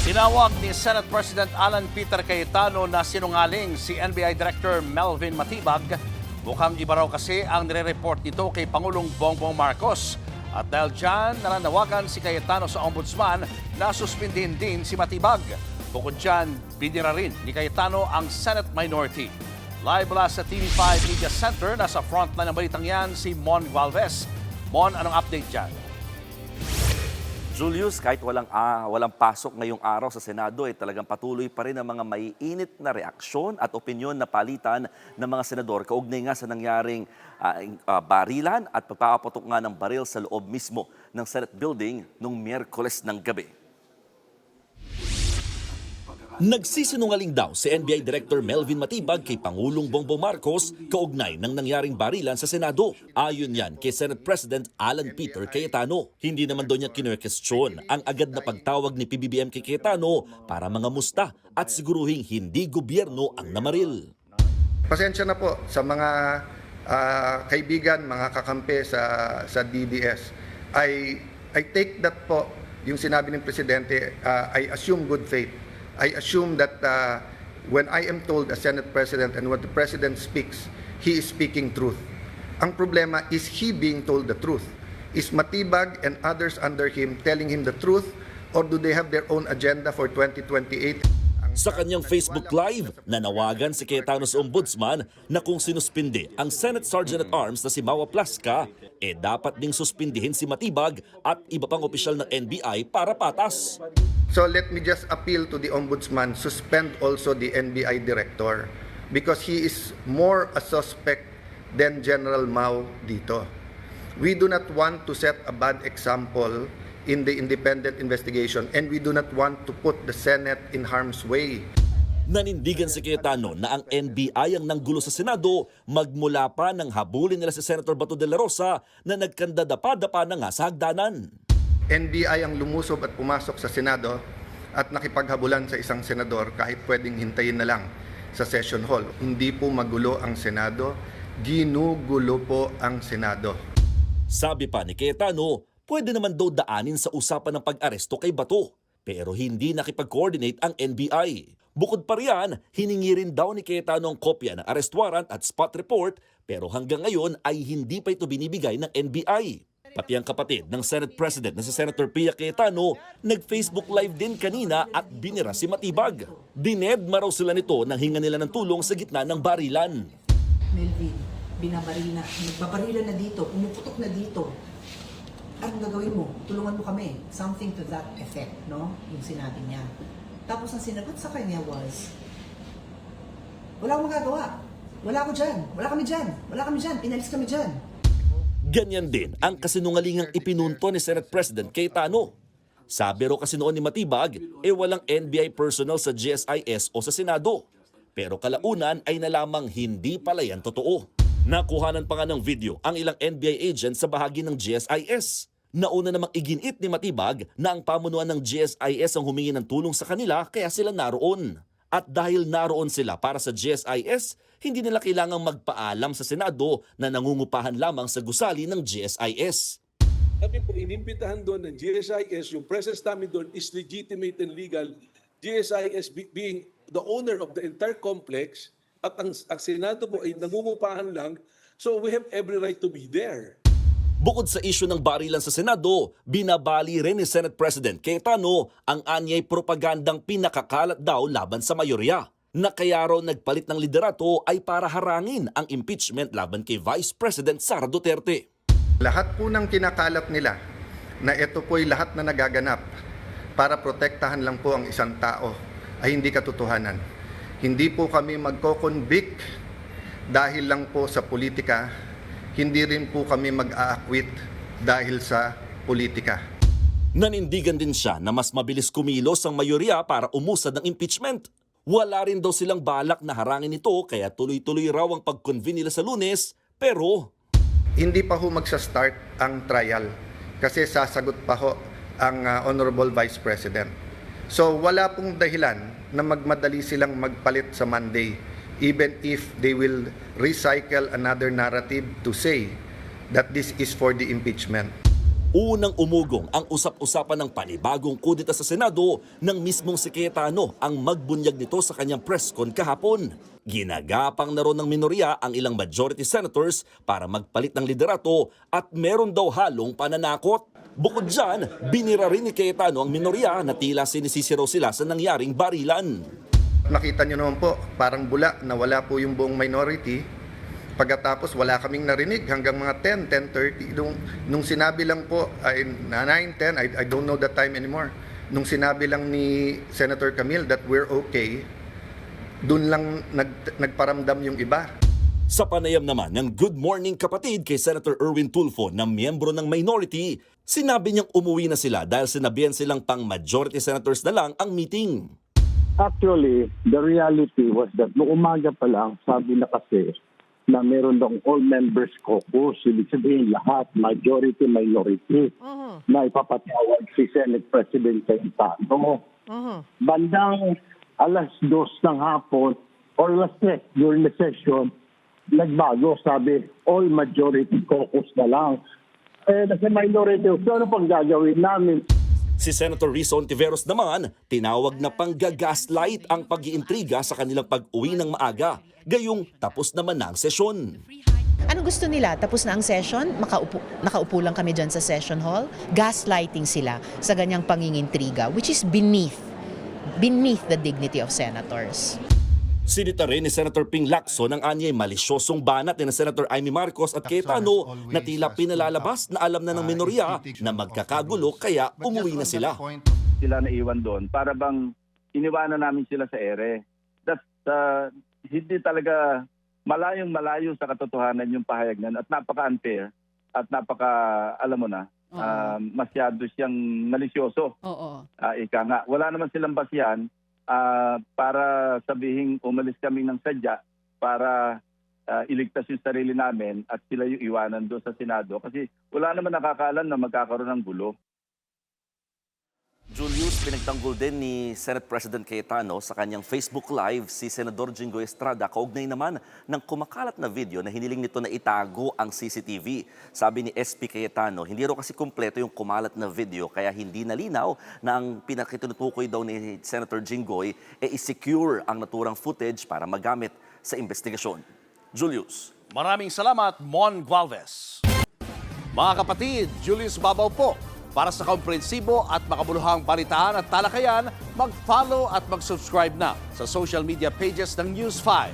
Tinawag ni Senate President Alan Peter Cayetano na sinungaling si NBI Director Melvin Matibag. Mukhang iba raw kasi ang nire-report nito kay Pangulong Bongbong Marcos. At dahil dyan, nananawagan si Cayetano sa Ombudsman na suspindihin din si Matibag. Bukod dyan, binira rin ni Cayetano ang Senate Minority. Live mula sa TV5 Media Center, nasa frontline ng balitang yan si Mon Galvez. Mon, anong update dyan? Julius, kahit walang pasok ngayong araw sa Senado, talagang patuloy pa rin ang mga maiinit na reaksyon at opinyon na palitan ng mga senador kaugnay nga sa nangyaring barilan at pagpapaputok nga ng baril sa loob mismo ng Senate building noong Miyerkules ng gabi. Nagsisinungaling daw si NBI Director Melvin Matibag kay Pangulong Bongbong Marcos kaugnay ng nangyaring barilan sa Senado. Ayon yan kay Senate President Alan Peter Cayetano. Hindi naman daw niya kinwestiyon ang agad na pagtawag ni PBBM kay Cayetano para mangamusta at siguruhing hindi gobyerno ang namaril. Pasensya na po sa mga kaibigan, mga kakampi sa DDS. I take that po, yung sinabi ng Presidente, I assume good faith. I assume that when I am told as Senate President and when the President speaks, he is speaking truth. Ang problema is he being told the truth. Is Matibag and others under him telling him the truth, or do they have their own agenda for 2028? Sa kanyang Facebook Live, nanawagan si Cayetano sa Ombudsman na kung sinuspindi ang Senate Sergeant at Arms na si Mawa Plasca, dapat ding suspindihin si Matibag at iba pang opisyal ng NBI para patas. So let me just appeal to the Ombudsman, suspend also the NBI Director because he is more a suspect than General Mao dito. We do not want to set a bad example in the independent investigation and we do not want to put the Senate in harm's way. Nanindigan si Cayetano na ang NBI ang nanggulo sa Senado magmula pa nang habulin nila si Senator Bato de la Rosa na nagkandadapa-dapa na nga sa hagdanan. NBI ang lumusob at pumasok sa Senado at nakipaghabulan sa isang senador kahit pwedeng hintayin na lang sa session hall. Hindi po magulo ang Senado, ginugulo po ang Senado. Sabi pa ni Cayetano, pwede naman daw daanin sa usapan ng pag-aresto kay Bato, pero hindi nakipag-coordinate ang NBI. Bukod pa riyan, hiningi rin daw ni Cayetano ang kopya ng arrest warrant at spot report, pero hanggang ngayon ay hindi pa ito binibigay ng NBI. Pati ang kapatid ng Senate President na si Senator Pia Cayetano, nag-Facebook Live din kanina at binira si Matibag. Dinedma raw sila nito nang hinga nila ng tulong sa gitna ng barilan. Melvin, binabaril na, nagbabarilan na dito, pumuputok na dito. Anong gagawin mo? Tulungan mo kami. Something to that effect, no? Yung sinabi niya. Tapos ang sinagot sa kanya was, wala akong magagawa. Wala ako dyan. Wala kami dyan. Wala kami dyan. Pinalis kami dyan. Ganyan din ang kasinungalingang ipinunto ni Senate President Cayetano. Sabi raw kasi noon ni Matibag, walang NBI personnel sa GSIS o sa Senado. Pero kalaunan ay nalamang hindi pala yan totoo. Nakuhanan pa nga ng video ang ilang NBI agents sa bahagi ng GSIS. Nauna namang iginit ni Matibag na ang pamunuan ng GSIS ang humingi ng tulong sa kanila kaya sila naroon. At dahil naroon sila para sa GSIS, hindi nila kailangang magpaalam sa Senado na nangungupahan lamang sa gusali ng GSIS. Sabi po, inimbitahan doon ng GSIS, yung presence namin doon is legitimate and legal. GSIS being the owner of the entire complex, at ang Senado po ay nangungupahan lang, so we have every right to be there. Bukod sa isyu ng barilan sa Senado, binabali rin ni Senate President Cayetano ang anyay propagandang pinakakalat daw laban sa mayorya, na kaya raw nagpalit ng liderato ay para harangin ang impeachment laban kay Vice President Sara Duterte. Lahat po ng kinakalat nila na ito po'y lahat na nagaganap para protektahan lang po ang isang tao ay hindi katotohanan. Hindi po kami magko-convict dahil lang po sa politika, hindi rin po kami mag-aakwit dahil sa politika. Nanindigan din siya na mas mabilis kumilos ang mayorya para umusad ng impeachment. Wala rin daw silang balak na harangin ito kaya tuloy-tuloy raw ang pag-convene nila sa Lunes, pero hindi pa ho magsa-start ang trial kasi sasagot pa ho ang Honorable Vice President. So wala pong dahilan na magmadali silang magpalit sa Monday even if they will recycle another narrative to say that this is for the impeachment. Unang umugong ang usap-usapan ng panibagong kudeta sa Senado nang mismong si Cayetano ang magbunyag nito sa kanyang press con kahapon. Ginagapang na ron ng minorya ang ilang majority senators para magpalit ng liderato at meron daw halong pananakot. Bukod dyan, binira rin ni Cayetano ang minorya na tila sinisisiro sila sa nangyaring barilan. Nakita nyo naman po, parang bula na wala po yung buong minority. Pagkatapos wala kaming narinig hanggang mga 10:30. Nung sinabi lang po, ay 9, 10, I don't know the time anymore. Nung sinabi lang ni Senator Camille that we're okay, dun lang nagparamdam yung iba. Sa panayam naman ng Good Morning Kapatid kay Senator Erwin Tulfo na miyembro ng minority, sinabi niyang umuwi na sila dahil sinabihan silang pang majority senators na lang ang meeting. Actually, the reality was that noong umaga pa lang, sabi na kasi na meron daw all members caucus, ibig sabihin lahat, majority, minority, na ipapatawag si Senate President Cayetano. Bandang alas 2 ng hapon or alas 3 during the session, nagbago, sabi, all majority caucus na lang. Nasa minority, so ano pang gagawin namin? Si Senator Rizzo Ontiveros naman, tinawag na panggagaslight ang pag-iintriga sa kanilang pag-uwi ng maaga. Gayong tapos naman na ang sesyon. Ano gusto nila? Tapos na ang session? Nakaupo lang kami dyan sa session hall? Gaslighting sila sa ganyang pangingintriga, which is beneath the dignity of senators. Sinita rin ni Senator Ping Lacson ang anyay malisyosong banat ni Senator Amy Marcos at Cayetano na tila pinalalabas na alam na ng minorya na magkakagulo kaya umuwi na sila. Sila naiwan doon para bang iniwanan namin sila sa ere. Hindi talaga malayong-malayo sa katotohanan yung pahayag nan at napaka-unfair at alam mo na, masyado siyang malisyoso. Ika nga, wala naman silang basihan para sabihin umalis kami ng sadya para iligtas yung sarili namin at sila yung iwanan doon sa Senado kasi wala naman nakakaalam na magkakaroon ng gulo. Julius, pinagtanggol din ni Senate President Cayetano sa kanyang Facebook Live si Senador Jinggoy Estrada kaugnay naman ng kumakalat na video na hiniling nito na itago ang CCTV. Sabi ni SP Cayetano, hindi raw kasi kumpleto yung kumalat na video kaya hindi nalinaw na ang pinakitinutukoy daw ni Senator Jinggoy i-secure ang naturang footage para magamit sa investigasyon. Julius. Maraming salamat, Mon Gualvez. Mga kapatid, Julius Babaw po. Para sa komprehensibo at makabuluhang balitaan at talakayan, mag-follow at mag-subscribe na sa social media pages ng News 5.